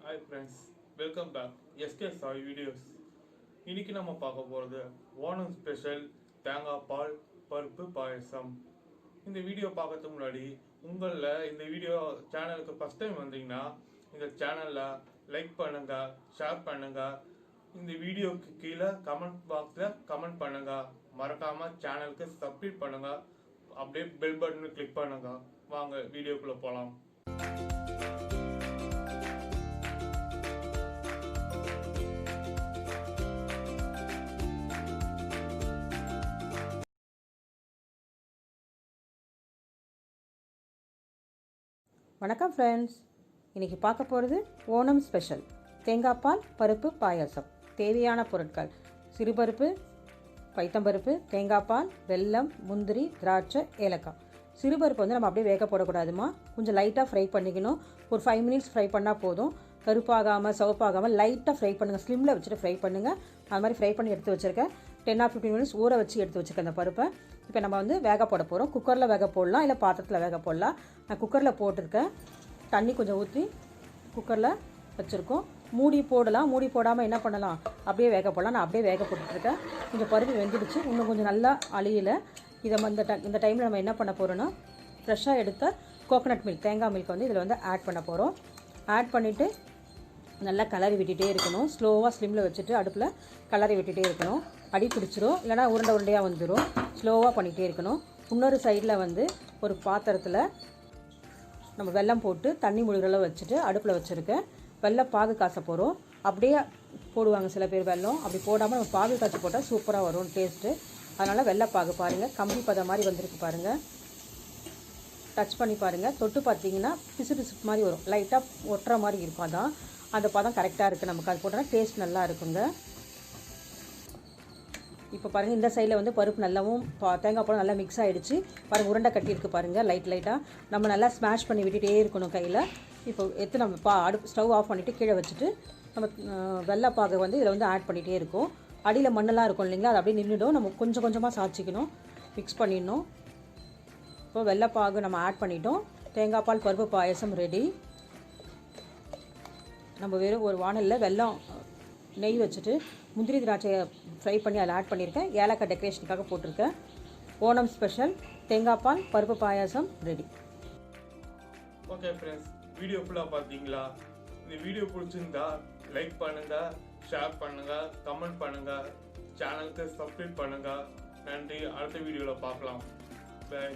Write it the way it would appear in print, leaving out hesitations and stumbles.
Hi friends, welcome back. Sksaivideos. இன்னைக்கு நம்ம பார்க்க போகிறது ஓணம் ஸ்பெஷல் தேங்காய் பால் பருப்பு பாயசம். இந்த வீடியோ பார்க்கறதுக்கு முன்னாடி உங்களில் இந்த வீடியோ சேனலுக்கு ஃபஸ்ட் டைம் வந்தீங்கன்னா இந்த சேனலில் லைக் பண்ணுங்க, ஷேர் பண்ணுங்க, இந்த வீடியோக்கு கீழே கமெண்ட் பாக்ஸில் கமெண்ட் பண்ணுங்க, மறக்காமல் சேனலுக்கு சப்ஸ்கிரைப் பண்ணுங்க, அப்படியே பெல் பட்டனை கிளிக் பண்ணுங்க. வாங்க வீடியோக்குள்ளே போகலாம். வணக்கம் ஃப்ரெண்ட்ஸ், இன்றைக்கி பார்க்க போகிறது ஓணம் ஸ்பெஷல் தேங்காய் பால் பருப்பு பாயாசம். தேவையான பொருட்கள்: சிறுபருப்பு, பைத்தம்பருப்பு, தேங்காய் பால், வெல்லம், முந்திரி, திராட்சை, ஏலக்காய். சிறுபருப்பு வந்து நம்ம அப்படியே வேக போடக்கூடாதுமா, கொஞ்சம் லைட்டாக ஃப்ரை பண்ணிக்கணும். ஒரு 5 மினிட்ஸ் ஃப்ரை பண்ணால் போதும். கருப்பாகாமல் சிவப்பாகாமல் லைட்டாக ஃப்ரை பண்ணுங்கள், ஸ்லிம்மில் வச்சுட்டு ஃப்ரை பண்ணுங்கள். அது மாதிரி ஃப்ரை பண்ணி எடுத்து வச்சுருக்கேன். 10 or 15 மினிட்ஸ் ஊற வச்சு எடுத்து வச்சுருக்கேன் அந்த பருப்பை. இப்போ நம்ம வந்து வேக போட போகிறோம். குக்கரில் வேக போடலாம், இல்லை பாத்திரத்தில் வேக போடலாம். நான் குக்கரில் போட்டிருக்கேன். தண்ணி கொஞ்சம் ஊற்றி குக்கரில் வச்சுருக்கோம். மூடி போடலாம், மூடி போடாமல் என்ன பண்ணலாம், அப்படியே வேக போடலாம். நான் அப்படியே வேக போட்டுருக்கேன். கொஞ்சம் பருப்பு வெந்துடுச்சு, இன்னும் கொஞ்சம் நல்லா அழியலை. இதை இந்த டைமில் நம்ம என்ன பண்ண போகிறோன்னா, ஃப்ரெஷ்ஷாக எடுத்த கோகோனட் மில்க், தேங்காய் மில்க் வந்து இதில் வந்து ஆட் பண்ண போகிறோம். ஆட் பண்ணிவிட்டு நல்லா கலரி விட்டுகிட்டே இருக்கணும். ஸ்லோவாக ஸ்லிம்மில் வச்சுட்டு அடுப்பில் கலரி விட்டுகிட்டே இருக்கணும். அடி பிடிச்சிரும், இல்லைனா உருண்டையாக வந்துடும். ஸ்லோவாக பண்ணிகிட்டே இருக்கணும். இன்னொரு சைடில் வந்து ஒரு பாத்திரத்தில் நம்ம வெல்லம் போட்டு தண்ணி முழுகிறளவு வச்சுட்டு அடுப்பில் வச்சுருக்கேன். வெல்லம் பாகு காச போகிறோம். அப்படியே போடுவாங்க சில பேர் வெல்லம். அப்படி போடாமல் நம்ம பாகு காய்ச்சி போட்டால் சூப்பராக வரும் டேஸ்ட்டு. அதனால் வெள்ளைப்பாகு பாருங்கள், கம்பி பதம் மாதிரி வந்திருக்கு பாருங்கள். டச் பண்ணி பாருங்கள். தொட்டு பார்த்தீங்கன்னா பிசு பிசுப்பு மாதிரி வரும், லைட்டாக ஒட்டுற மாதிரி இருக்கும். அதான் அந்த பதம் கரெக்டாக இருக்குது. நமக்கு அது போட்டோன்னா டேஸ்ட் நல்லா இருக்குங்க. இப்போ பாருங்கள், இந்த சைடில் வந்து பருப்பு நல்லாவும் தேங்காய் பாலும் நல்லா மிக்ஸ் ஆகிடுச்சு பாருங்கள். உருண்டை கட்டியிருக்கு பாருங்கள், லைட்டாக. நம்ம நல்லா ஸ்மாஷ் பண்ணி விட்டுகிட்டே இருக்கணும் கையில். இப்போ எடுத்து நம்ம அடுப்பு ஸ்டவ் ஆஃப் பண்ணிவிட்டு கீழே வச்சுட்டு நம்ம வெள்ளைப்பாகை வந்து இதில் வந்து ஆட் பண்ணிகிட்டே இருக்கும். அடியில் மண்ணெல்லாம் இருக்கும் இல்லைங்களா, அது அப்படியே நின்றுடும். நம்ம கொஞ்சம் கொஞ்சமாக சாய்ச்சிக்கணும், மிக்ஸ் பண்ணிடணும். இப்போ வெள்ளைப்பாகு நம்ம ஆட் பண்ணிட்டோம். தேங்காய் பால் பருப்பு பாயசம் ரெடி. நம்ம வெறும் ஒரு வானலில் வெல்லம் நெய் வச்சுட்டு முந்திரி திராட்சையை ஃப்ரை பண்ணி அதில் ஆட் பண்ணியிருக்கேன். ஏலக்காய் டெக்கரேஷனுக்காக போட்டிருக்கேன். ஓணம் ஸ்பெஷல் தேங்காய் பால் பருப்பு பாயாசம் ரெடி. ஓகே ஃப்ரெண்ட்ஸ், வீடியோ ஃபுல்லாக பார்த்தீங்களா? இந்த வீடியோ பிடிச்சிருந்தா லைக் பண்ணுங்கள், ஷேர் பண்ணுங்கள், கமெண்ட் பண்ணுங்கள், சேனலுக்கு சப்ஸ்கிரைப் பண்ணுங்கள். நன்றி. அடுத்த வீடியோவில் பார்க்கலாம். பை.